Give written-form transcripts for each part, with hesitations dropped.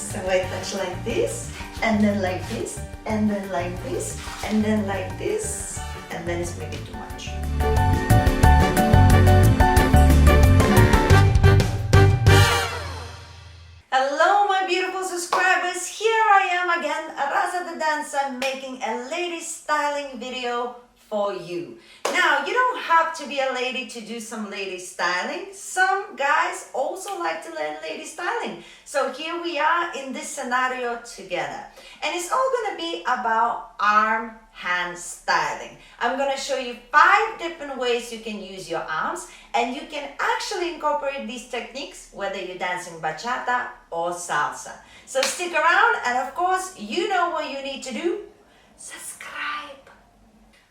So I touch like this, and then like this, and then like this, and then like this, and then it's maybe too much. Hello my beautiful subscribers, here I am again, Rasa the dancer, making a lady styling video for you. Now, you don't have to be a lady to do some lady styling. Some guys also like to learn lady styling. So here we are in this scenario together. And it's all going to be about arm hand styling. I'm going to show you 5 different ways you can use your arms, and you can actually incorporate these techniques whether you're dancing bachata or salsa. So stick around, and of course, you know what you need to do. Subscribe.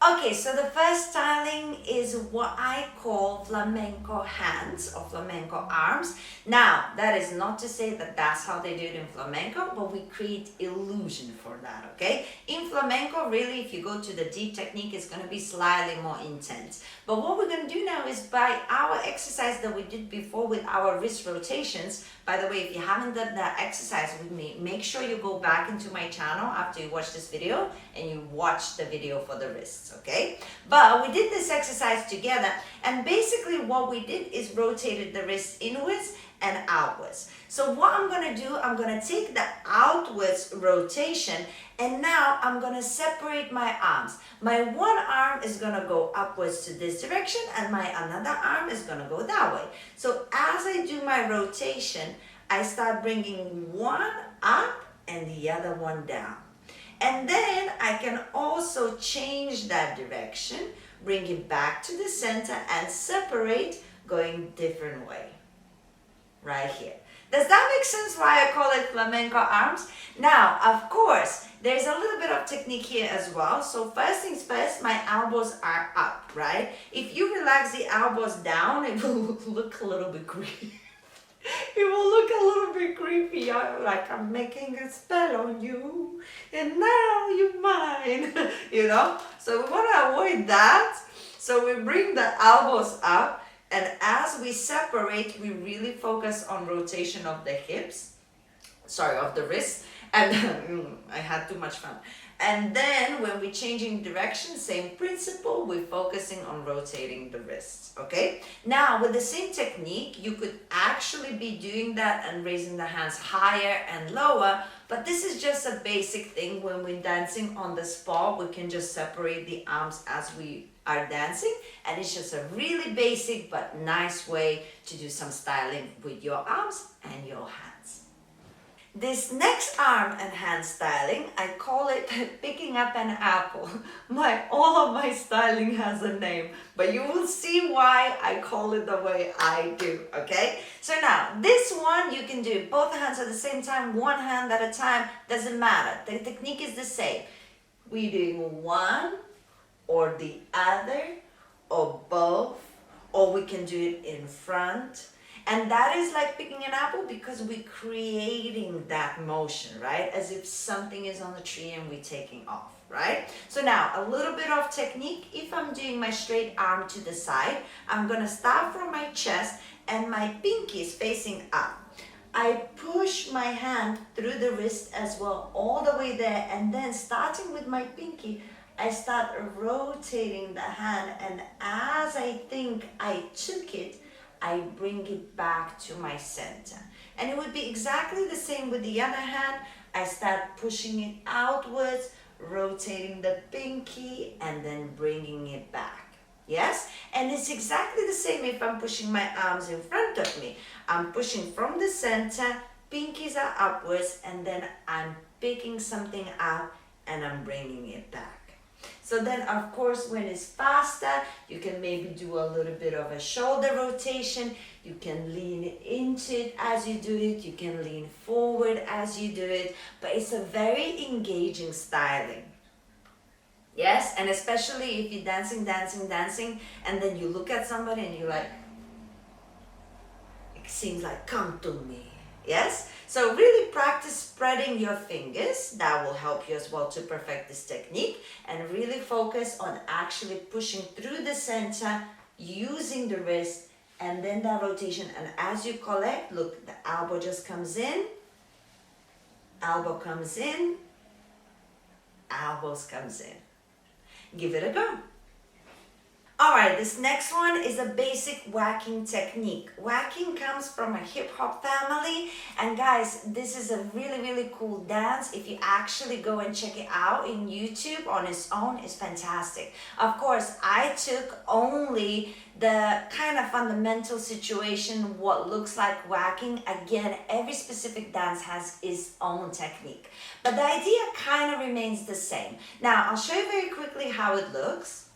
Okay, so the first styling is what I call flamenco hands or flamenco arms. Now, that is not to say that that's how they do it in flamenco, but we create illusion for that, okay? In flamenco, really, if you go to the deep technique, it's going to be slightly more intense. But what we're going to do now is by our exercise that we did before with our wrist rotations. By the way, if you haven't done that exercise with me, make sure you go back into my channel after you watch this video and you watch the video for the wrists, okay? But we did this exercise together, and basically what we did is rotated the wrist inwards and outwards. So what I'm going to do, I'm going to take the outwards rotation, and now I'm going to separate my arms. My one arm is going to go upwards to this direction, and my another arm is going to go that way. So as I do my rotation, I start bringing one up and the other one down. And then I can also change that direction, bring it back to the center and separate, going different way. Right here. Does that make sense why I call it flamenco arms? Now, of course, there's a little bit of technique here as well. So first things first, my elbows are up, right? If you relax the elbows down, it will look a little bit creepy. It will look a little bit creepy, like I'm making a spell on you, and now you're mine, you know? So we want to avoid that. So we bring the elbows up. And as we separate, we really focus on rotation of the hips, of the wrists, and I had too much fun. And then when we're changing direction, same principle, we're focusing on rotating the wrists, okay? Now, with the same technique, you could actually be doing that and raising the hands higher and lower, but this is just a basic thing. When we're dancing on the spot, we can just separate the arms as we are dancing, and it's just a really basic but nice way to do some styling with your arms and your hands. This next arm and hand styling, I call it picking up an apple. All of my styling has a name, but you will see why I call it the way I do, okay? So now, this one you can do both hands at the same time, one hand at a time, doesn't matter. The technique is the same. We're doing one or the other, or both, or we can do it in front. And that is like picking an apple because we're creating that motion, right? As if something is on the tree and we're taking off, right? So now, a little bit of technique. If I'm doing my straight arm to the side, I'm gonna start from my chest and my pinky is facing up. I push my hand through the wrist as well, all the way there, and then starting with my pinky, I start rotating the hand, and as I think I took it, I bring it back to my center. And it would be exactly the same with the other hand. I start pushing it outwards, rotating the pinky, and then bringing it back. Yes? And it's exactly the same if I'm pushing my arms in front of me. I'm pushing from the center, pinkies are upwards, and then I'm picking something up and I'm bringing it back. So then, of course, when it's faster, you can maybe do a little bit of a shoulder rotation. You can lean into it as you do it. You can lean forward as you do it. But it's a very engaging styling. Yes, and especially if you're dancing, and then you look at somebody and you're like, it seems like, come to me. Yes? So really practice spreading your fingers. That will help you as well to perfect this technique. And really focus on actually pushing through the center, using the wrist, and then that rotation. And as you collect, look, the elbow just comes in, elbow comes in, elbows comes in. Give it a go. Alright, this next one is a basic whacking technique. Whacking comes from a hip hop family, and guys, this is a really cool dance. If you actually go and check it out in YouTube on its own, it's fantastic. Of course, I took only the kind of fundamental situation, what looks like whacking. Again, every specific dance has its own technique, but the idea kind of remains the same. Now, I'll show you very quickly how it looks.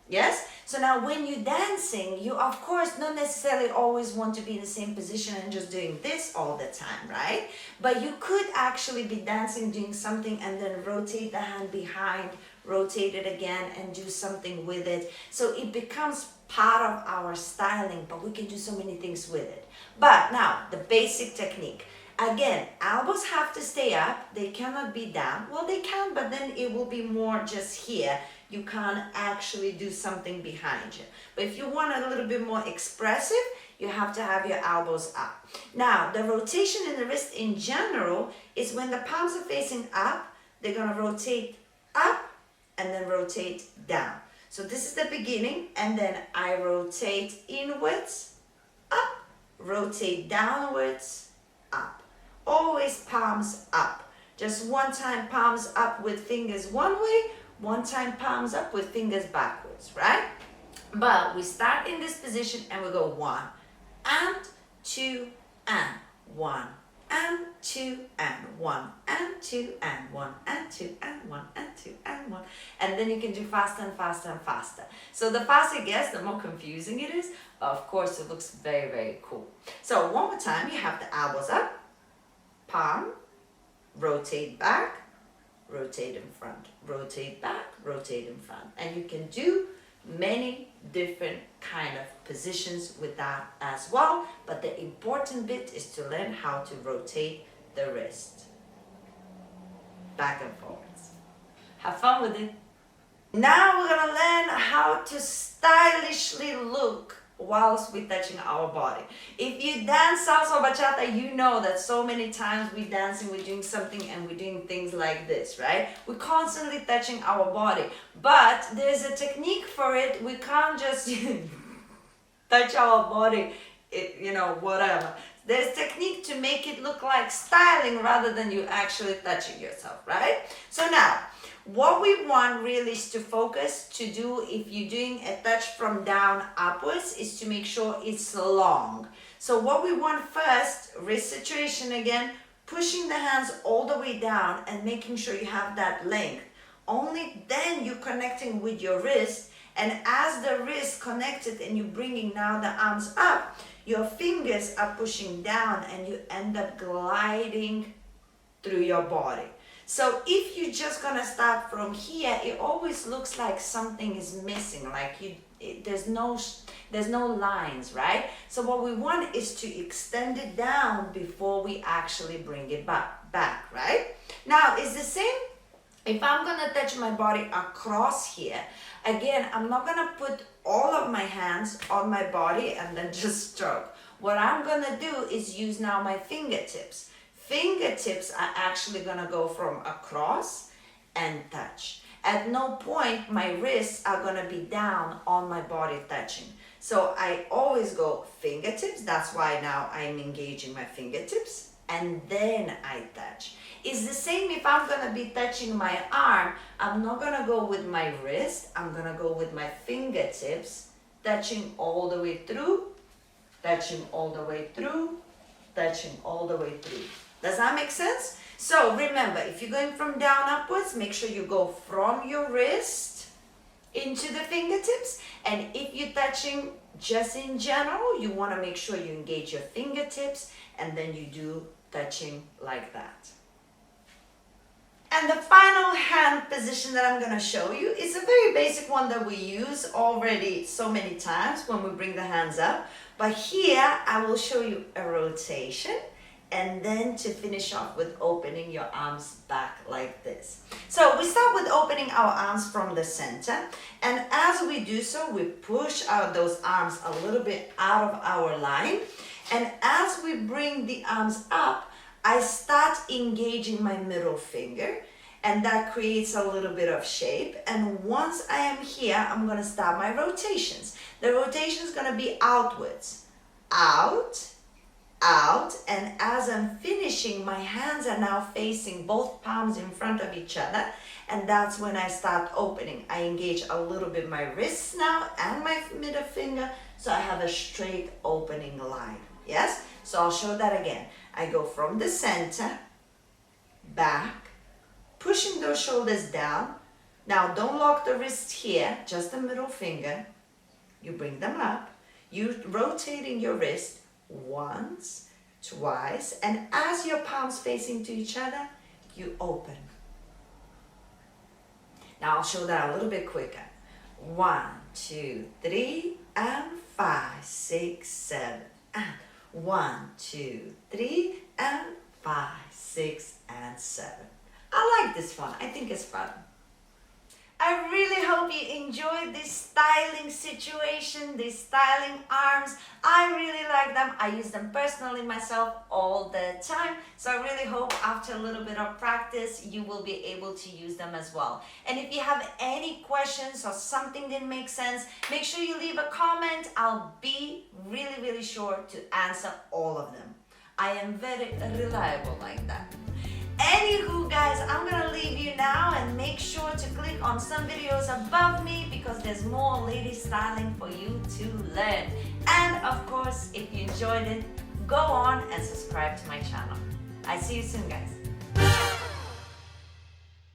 Yes? So now when you're dancing, you of course not necessarily always want to be in the same position and just doing this all the time, right? But you could actually be dancing, doing something, and then rotate the hand behind, rotate it again, and do something with it. So it becomes part of our styling, but we can do so many things with it. But now, the basic technique. Again, elbows have to stay up. They cannot be down. Well, they can, but then it will be more just here. You can't actually do something behind you. But if you want a little bit more expressive, you have to have your elbows up. Now, the rotation in the wrist in general is when the palms are facing up, they're going to rotate up and then rotate down. So this is the beginning, and then I rotate inwards, up, rotate downwards, up. Always palms up. Just one time palms up with fingers one way, one time palms up with fingers backwards, right? But we start in this position and we go 1 and 2 and 1 and 2 and 1 and 2 and 1 and 2 and 1 and 2 and 1. And then you can do faster and faster and faster. So the faster it gets, the more confusing it is. Of course, it looks very cool. So one more time, you have the elbows up, palm, rotate back, rotate in front, rotate back, rotate in front. And you can do many different kind of positions with that as well, but the important bit is to learn how to rotate the wrist back and forwards. Have fun with it. Now we're gonna learn how to stylishly look whilst we're touching our body. If you dance salsa or bachata, you know that so many times we're dancing, we're doing something, and we're doing things like this, right? We're constantly touching our body, but there's a technique for it. We can't just touch our body, whatever. There's technique to make it look like styling rather than you actually touching yourself, right? So now, what we want really is to focus to do, if you're doing a touch from down upwards, is to make sure it's long. So what we want first, wrist situation again, pushing the hands all the way down and making sure you have that length. Only then you're connecting with your wrist, and as the wrist connected and you're bringing now the arms up, your fingers are pushing down and you end up gliding through your body. So if you're just gonna start from here, it always looks like something is missing, like there's no lines, right? So what we want is to extend it down before we actually bring it back, right? Now, it's the same if I'm gonna touch my body across here. Again, I'm not gonna put all of my hands on my body and then just stroke. What I'm gonna do is use now my fingertips. Fingertips are actually gonna go from across and touch. At no point my wrists are gonna be down on my body touching. So I always go fingertips. That's why now I'm engaging my fingertips, and then I touch. It's the same if I'm gonna be touching my arm. I'm not gonna go with my wrist. I'm gonna go with my fingertips, touching all the way through, touching all the way through, touching all the way through. Does that make sense? So remember, if you're going from down upwards, make sure you go from your wrist into the fingertips. And if you're touching just in general, you want to make sure you engage your fingertips, and then you do touching like that. And the final hand position that I'm going to show you is a very basic one that we use already so many times when we bring the hands up. But here I will show you a rotation, and then to finish off with opening your arms back like this. So we start with opening our arms from the center, and as we do so, we push out those arms a little bit out of our line, and as we we bring the arms up, I start engaging my middle finger, and that creates a little bit of shape. And once I am here, I'm gonna start my rotations. The rotation is gonna be outwards, out, out, and as I'm finishing, my hands are now facing both palms in front of each other, and that's when I start opening. I engage a little bit my wrists now and my middle finger, so I have a straight opening line. Yes? So I'll show that again. I go from the center, back, pushing those shoulders down. Now don't lock the wrist here, just the middle finger. You bring them up. You rotating your wrist once, twice, and as your palms facing to each other, you open. Now I'll show that a little bit quicker. 1, 2, 3, and 5, 6, 7, and 1, 2, 3, and 5, 6, and 7. I like this one. I think it's fun. I really hope you enjoyed this styling situation, these styling arms. I really like them. I use them personally myself all the time. So I really hope after a little bit of practice, you will be able to use them as well. And if you have any questions or something didn't make sense, make sure you leave a comment. I'll be really sure to answer all of them. I am very reliable like that. Anywho, guys, I'm gonna leave you now and make sure to click on some videos above me because there's more lady styling for you to learn. And of course, if you enjoyed it, go on and subscribe to my channel. I see you soon, guys.